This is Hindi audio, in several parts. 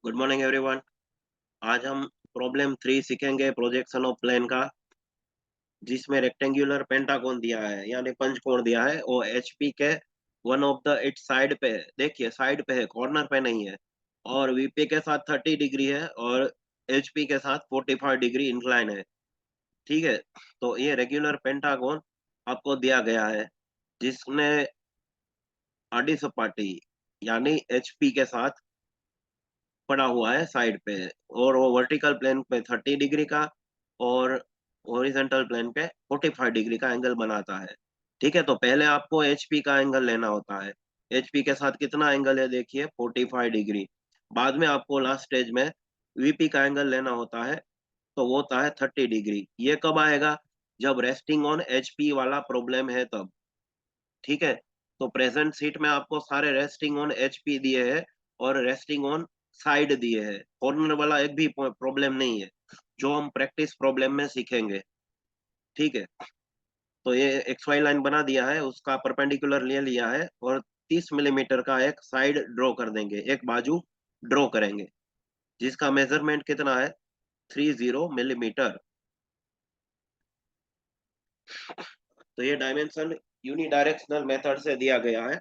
Good morning everyone. आज हम प्रॉब्लम 3 सीखेंगे प्रोजेक्शन ऑफ प्लेन का, जिसमें रेक्टेंगुलर पेंटागन दिया है यानी पंचकोण दिया है और एचपी के one of the it side पे है। देखिए साइड पे है, कॉर्नर पे नहीं है। और वीपी के साथ 30 डिग्री है और एचपी के साथ 45 डिग्री इंक्लाइन है। ठीक है, तो ये रेगुलर पेंटागन आपको दिया गया है, जिसने आडी सपाटी यानी एचपी के साथ पड़ा हुआ है साइड पे, और वो वर्टिकल प्लेन पे 30 डिग्री का और हॉरिजॉन्टल प्लेन पे 45 डिग्री का एंगल बनाता है। ठीक है, तो पहले आपको एचपी का एंगल लेना होता है। एचपी के साथ कितना एंगल है, देखिए 45 डिग्री। बाद में आपको लास्ट स्टेज में वीपी का एंगल लेना होता है, तो वो होता है 30 डिग्री। ये कब आएगा, जब रेस्टिंग ऑन एचपी वाला प्रॉब्लम है तब। ठीक है, तो प्रेजेंट सीट में आपको सारे रेस्टिंग ऑन एचपी दिए हैं और रेस्टिंग ऑन साइड दिए हैं। कॉर्नर वाला एक भी प्रॉब्लम नहीं है, जो हम प्रैक्टिस प्रॉब्लम में सीखेंगे। ठीक है, तो ये एक्स वाई लाइन बना दिया है, उसका परपेंडिकुलर ले लिया है और 30 मिलीमीटर का एक साइड ड्रॉ कर देंगे, एक बाजू ड्रॉ करेंगे, जिसका मेजरमेंट कितना है, 30 मिलीमीटर। तो ये डायमेंशन यूनिडायरेक्शनल मेथड से दिया गया है।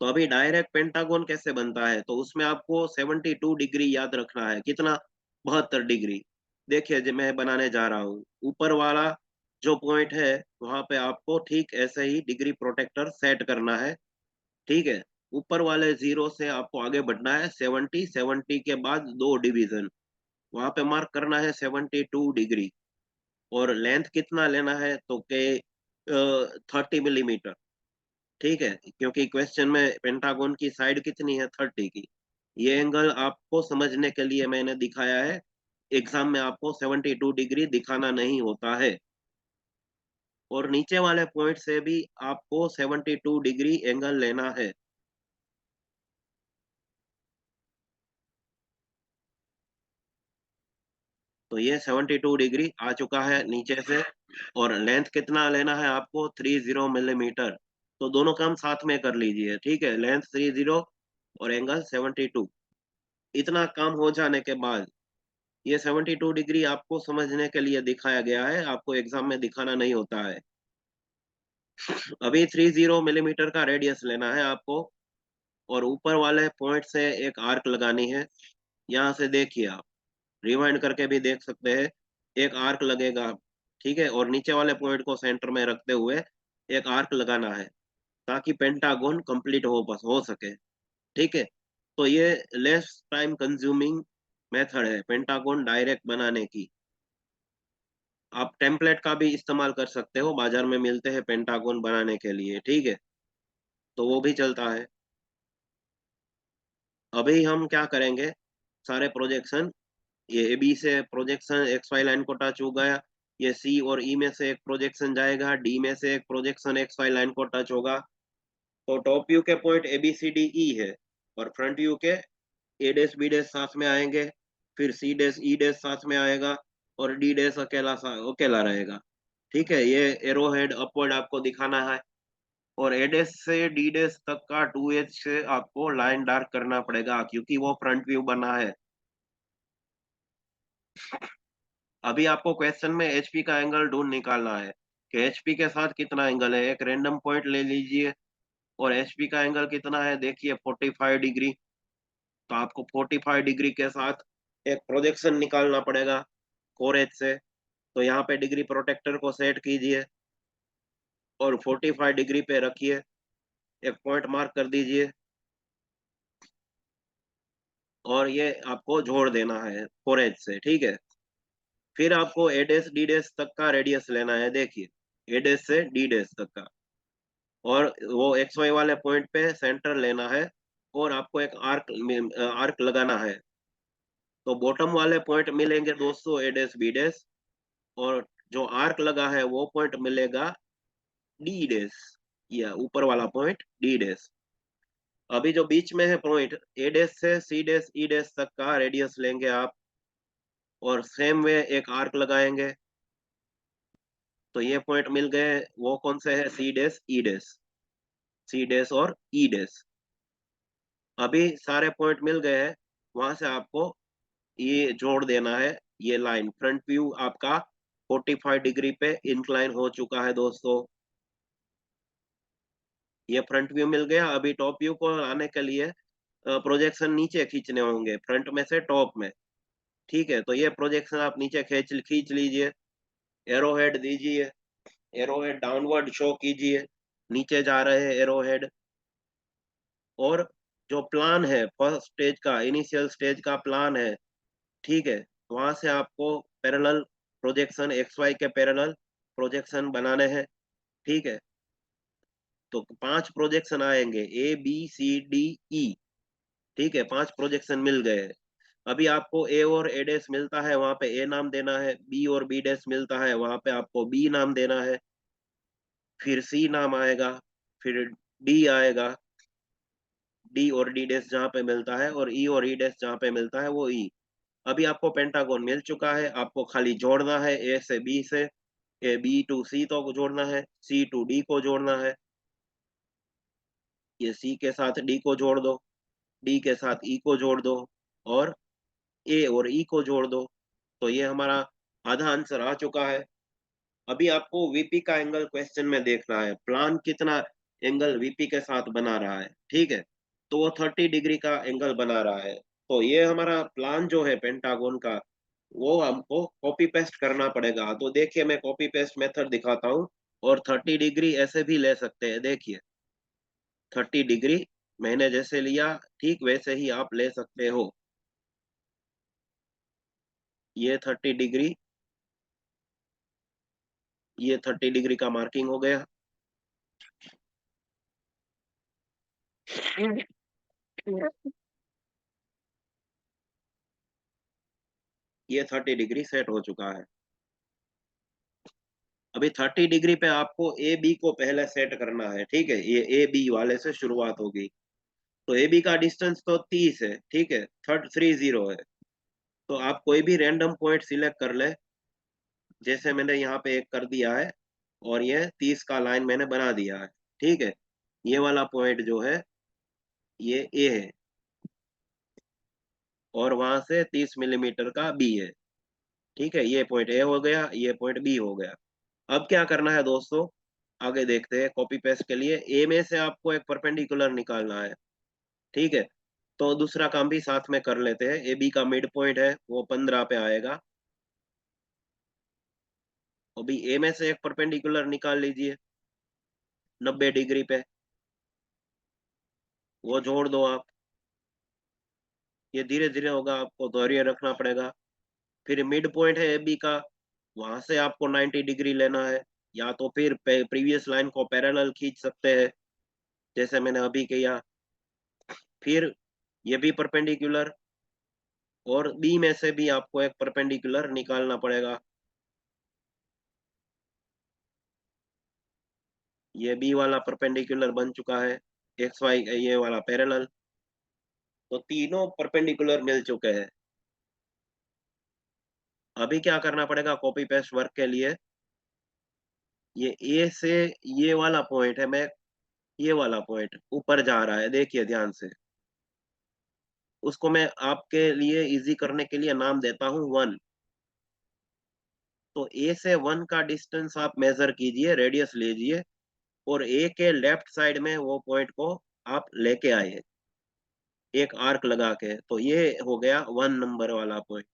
तो अभी डायरेक्ट पेंटागन कैसे बनता है, तो उसमें आपको 72 डिग्री याद रखना है। कितना, 72 डिग्री। देखिए जो मैं बनाने जा रहा हूँ, ऊपर वाला जो पॉइंट है वहां पे आपको ठीक ऐसे ही डिग्री प्रोटेक्टर सेट करना है। ठीक है, ऊपर वाले जीरो से आपको आगे बढ़ना है 70, 70 के बाद दो डिवीजन, वहां पे मार्क करना है 72 डिग्री। और लेंथ कितना लेना है, तो के 30 मिलीमीटर। ठीक है, क्योंकि क्वेश्चन में पेंटागन की साइड कितनी है, 30 की। ये एंगल आपको समझने के लिए मैंने दिखाया है, एग्जाम में आपको 72 डिग्री दिखाना नहीं होता है। और नीचे वाले पॉइंट से भी आपको 72 डिग्री एंगल लेना है। तो ये 72 डिग्री आ चुका है नीचे से। और लेंथ कितना लेना है आपको, 30 मिलीमीटर। तो दोनों काम साथ में कर लीजिए। ठीक है, लेंथ 30 और एंगल 72। इतना काम हो जाने के बाद, ये 72 डिग्री आपको समझने के लिए दिखाया गया है, आपको एग्जाम में दिखाना नहीं होता है। अभी 30 मिलीमीटर का रेडियस लेना है आपको, और ऊपर वाले पॉइंट से एक आर्क लगानी है। यहाँ से देखिए आप रिवाइंड करके भी देख सकते हैं, एक आर्क लगेगा। ठीक है, और नीचे वाले पॉइंट को सेंटर में रखते हुए एक आर्क लगाना है, ताकि पेंटागन कंप्लीट हो सके। ठीक है, तो ये लेस टाइम कंज्यूमिंग मेथड है पेंटागन डायरेक्ट बनाने की। आप टेम्पलेट का भी इस्तेमाल कर सकते हो, बाजार में मिलते हैं पेंटागन बनाने के लिए। ठीक है, तो वो भी चलता है। अभी हम क्या करेंगे, सारे प्रोजेक्शन, ये ए बी से प्रोजेक्शन एक्स वाई लाइन को टच हो गया, ये सी और ई में से एक प्रोजेक्शन जाएगा, डी में से एक प्रोजेक्शन एक्स वाई लाइन को टच होगा। तो टॉप व्यू के point A B C D E है, और फ्रंट व्यू के ए डैश बी डैश साथ में आएंगे, फिर सी डैश ई डैश साथ में आएगा, और डी डैश अकेला रहेगा। ठीक है, ये एरो हेड अपवर्ड आपको दिखाना है। और ए डैश से डी डैश तक का 2H से आपको लाइन डार्क करना पड़ेगा, क्योंकि वो फ्रंट व्यू बना है। अभी आपको क्वेश्चन में एचपी का एंगल ढूंढ निकालना है, कि एचपी के साथ कितना एंगल है। एक रैंडम पॉइंट ले लीजिए, और एचपी का एंगल कितना है, देखिए 45 डिग्री। तो आपको 45 डिग्री के साथ एक प्रोजेक्शन निकालना पड़ेगा 4H से। तो यहाँ पे डिग्री प्रोटेक्टर को सेट कीजिए और 45 डिग्री पे रखिए, एक पॉइंट मार्क कर दीजिए, और ये आपको जोड़ देना है 4H से। ठीक है, फिर आपको ए डैश डी डैश तक का रेडियस लेना है। देखिए ए डैश से डी डैश तक का, और वो एक्स वाई वाले पॉइंट पे सेंटर लेना है, और आपको एक आर्क लगाना है। तो बॉटम वाले पॉइंट मिलेंगे दोस्तों ए डैश बी डैश, और जो आर्क लगा है वो पॉइंट मिलेगा डी डैश, या ऊपर वाला पॉइंट डी डैश। अभी जो बीच में है पॉइंट, ए डैश से सी डैश ई डैश तक का रेडियस लेंगे आप, और सेम वे एक आर्क लगाएंगे। तो ये पॉइंट मिल गए, वो कौन से है, C dash E dash, C dash और ई डैश। अभी सारे पॉइंट मिल गए हैं, वहां से आपको ये जोड़ देना है। ये लाइन फ्रंट व्यू आपका 45 डिग्री पे इंक्लाइन हो चुका है दोस्तों। ये फ्रंट व्यू मिल गया। अभी टॉप व्यू को आने के लिए प्रोजेक्शन नीचे खींचने होंगे, फ्रंट में से टॉप में। ठीक है, तो ये प्रोजेक्शन आप नीचे खींच खींच लीजिए, एरो हेड दीजिए, एरो हेड डाउनवर्ड शो कीजिए, नीचे जा रहे हैं एरो हेड। और जो प्लान है फर्स्ट स्टेज का, इनिशियल स्टेज का प्लान है, ठीक है, वहां से आपको पैरेलल प्रोजेक्शन, एक्स वाई के पैरेलल प्रोजेक्शन बनाने हैं। ठीक है, तो 5 प्रोजेक्शन आएंगे, ए बी सी डी ई। ठीक है, 5 प्रोजेक्शन मिल गए। अभी आपको ए और ए डैश मिलता है, वहां पे ए नाम देना है। बी और बी डैश मिलता है, वहां पे आपको बी नाम देना है। फिर सी नाम आएगा, फिर डी आएगा, डी और डी डैश जहाँ पे मिलता है, और ई और ई डैश जहाँ पे मिलता है वो ई। अभी आपको पेंटागन मिल चुका है, आपको खाली जोड़ना है ए से बी से, ए बी टू सी तो जोड़ना है, सी टू डी को जोड़ना है, ये सी के साथ डी को जोड़ दो, डी के साथ ई को जोड़ दो, और ए और ई को जोड़ दो। तो ये हमारा आधा आंसर आ चुका है। अभी आपको वीपी का एंगल क्वेश्चन में देखना है, प्लान कितना एंगल वीपी के साथ बना रहा है। ठीक है, तो वो 30 डिग्री का एंगल बना रहा है। तो ये हमारा प्लान जो है पेंटागन का, वो हमको कॉपी पेस्ट करना पड़ेगा। तो देखिए, मैं कॉपी पेस्ट मेथड दिखाता हूँ। और 30 डिग्री ऐसे भी ले सकते हैं, देखिए 30 डिग्री मैंने जैसे लिया, ठीक वैसे ही आप ले सकते हो। ये 30 डिग्री, ये 30 डिग्री का मार्किंग हो गया। ये 30 डिग्री सेट हो चुका है। अभी 30 डिग्री पे आपको ए बी को पहले सेट करना है। ठीक है, ये ए बी वाले से शुरुआत होगी। तो ए बी का डिस्टेंस तो 30 है। ठीक है, 30 है। तो आप कोई भी रैंडम पॉइंट सिलेक्ट कर ले, जैसे मैंने यहाँ पे एक कर दिया है, और ये 30 का लाइन मैंने बना दिया है। ठीक है, ये वाला पॉइंट जो है ये ए है, और वहां से 30 मिलीमीटर का बी है। ठीक है, ये पॉइंट ए हो गया, ये पॉइंट बी हो गया। अब क्या करना है दोस्तों, आगे देखते हैं। कॉपी पेस्ट के लिए ए में से आपको एक परपेंडिकुलर निकालना है। ठीक है, तो दूसरा काम भी साथ में कर लेते हैं। ए बी का मिड पॉइंट है, वो 15 पे आएगा। अभी ए में से एक परपेंडिकुलर निकाल लीजिए 90 डिग्री पे, वो जोड़ दो आप। ये धीरे धीरे होगा, आपको धैर्य रखना पड़ेगा। फिर मिड पॉइंट है ए बी का, वहां से आपको 90 डिग्री लेना है। या तो फिर प्रीवियस लाइन को पैरेलल खींच सकते हैं, जैसे मैंने अभी किया। फिर ये भी परपेंडिकुलर, और बी में से भी आपको एक परपेंडिकुलर निकालना पड़ेगा। ये बी वाला परपेंडिकुलर बन चुका है, एक्स वाई ये वाला पैरेलल। तो तीनों परपेंडिकुलर मिल चुके हैं। अभी क्या करना पड़ेगा कॉपी पेस्ट वर्क के लिए, ये ए से ये वाला पॉइंट है, मैं ये वाला पॉइंट ऊपर जा रहा है, देखिए ध्यान से। उसको मैं आपके लिए इजी करने के लिए नाम देता हूँ 1। तो ए से 1 का डिस्टेंस आप मेजर कीजिए, रेडियस लीजिए, और ए के लेफ्ट साइड में वो पॉइंट को आप लेके आए एक आर्क लगा के। तो ये हो गया 1 नंबर वाला पॉइंट।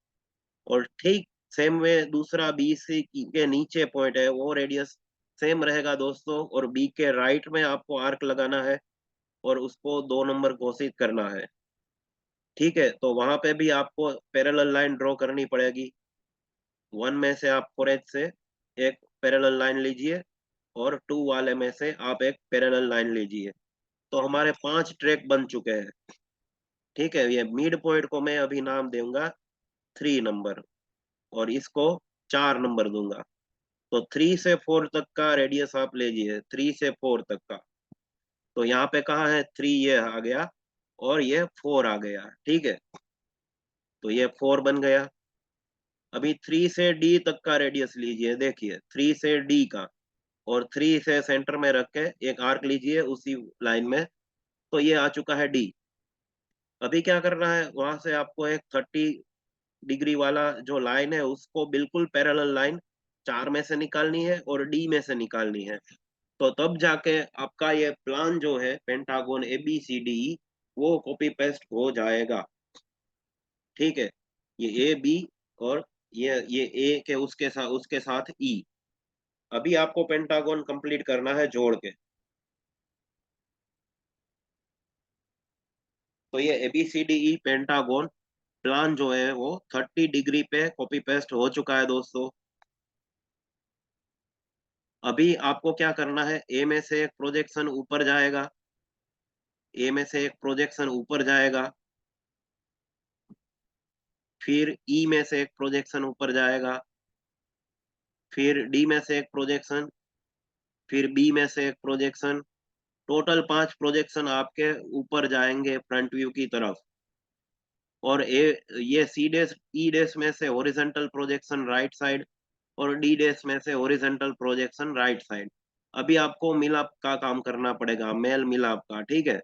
और ठीक सेम वे दूसरा बी सी के नीचे पॉइंट है, वो रेडियस सेम रहेगा दोस्तों, और बी के राइट में आपको आर्क लगाना है, और उसको 2 नंबर घोषित करना है। ठीक है, तो वहां पे भी आपको पैरेलल लाइन ड्रॉ करनी पड़ेगी। 1 में से आप फोरेज से एक पैरेलल लाइन लीजिए, और 2 वाले में से आप एक पैरेलल लाइन लीजिए। तो हमारे 5 ट्रैक बन चुके हैं। ठीक है, ये मिड पॉइंट को मैं अभी नाम दूंगा 3 नंबर, और इसको 4 नंबर दूंगा। तो 3 से 4 तक का रेडियस आप लीजिए, 3 से 4 तक का। तो यहाँ पे कहा है 3, ये आ गया, और ये 4 आ गया। ठीक है, तो ये 4 बन गया। अभी 3 से डी तक का रेडियस लीजिए, देखिए 3 से डी का, और 3 से सेंटर में रख के एक आर्क लीजिए उसी लाइन में। तो ये आ चुका है डी। अभी क्या करना है, वहां से आपको एक 30 डिग्री वाला जो लाइन है उसको बिल्कुल पैरेलल लाइन 4 में से निकालनी है और डी में से निकालनी है। तो तब जाके आपका ये प्लान जो है पेंटागन ABCD वो कॉपी पेस्ट हो जाएगा। ठीक है, ये AB और ये ए के उसके साथ ई। अभी आपको पेंटागन कंप्लीट करना है जोड़ के। तो ये ABCDE पेंटागन प्लान जो है वो 30 डिग्री पे कॉपी पेस्ट हो चुका है दोस्तों। अभी आपको क्या करना है, ए में से एक प्रोजेक्शन ऊपर जाएगा, ए में से एक प्रोजेक्शन ऊपर जाएगा, फिर ई में से एक प्रोजेक्शन ऊपर जाएगा, फिर डी में से एक प्रोजेक्शन, फिर बी में से एक प्रोजेक्शन। टोटल 5 प्रोजेक्शन आपके ऊपर जाएंगे फ्रंट व्यू की तरफ। और ए ये सी डैश ई डैश में से हॉरिजॉन्टल प्रोजेक्शन राइट साइड और डी डैश में से हॉरिजॉन्टल प्रोजेक्शन राइट साइड। अभी आपको मिलाप का काम करना पड़ेगा, मेल मिलाप का। ठीक है,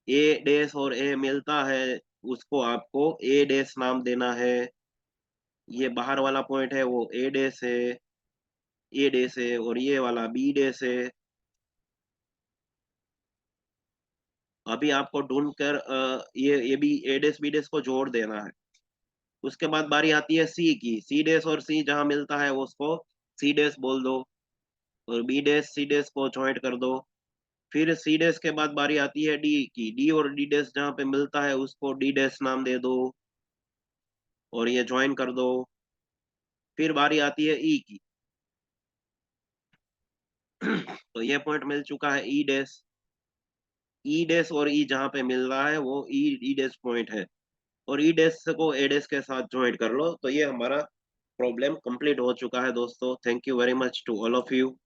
ए डैश और ए मिलता है, उसको आपको ए डैश नाम देना है। ये बाहर वाला पॉइंट है वो ए डैश है, ए डैश है, और ये वाला बी डैश है। अभी आपको ढूंढ कर ये भी ए डैश बी डैश को जोड़ देना है। उसके बाद बारी आती है सी की। सी डैश और सी जहां मिलता है वो उसको सी डैश बोल दो, और बी डैश सी डैश को ज्वाइंट कर दो। फिर सी डैश के बाद बारी आती है डी की। डी और डी डैश जहां पे मिलता है उसको डी डैश नाम दे दो और ये ज्वाइन कर दो। फिर बारी आती है ई की। तो ये पॉइंट मिल चुका है ई डैश। ई डैश और ई जहां पे मिल रहा है वो ई ई डैश पॉइंट है, और ई डैश को ए डैश के साथ ज्वाइंट कर लो। तो ये हमारा प्रॉब्लम कंप्लीट हो चुका है दोस्तों। Thank you very much to all of you.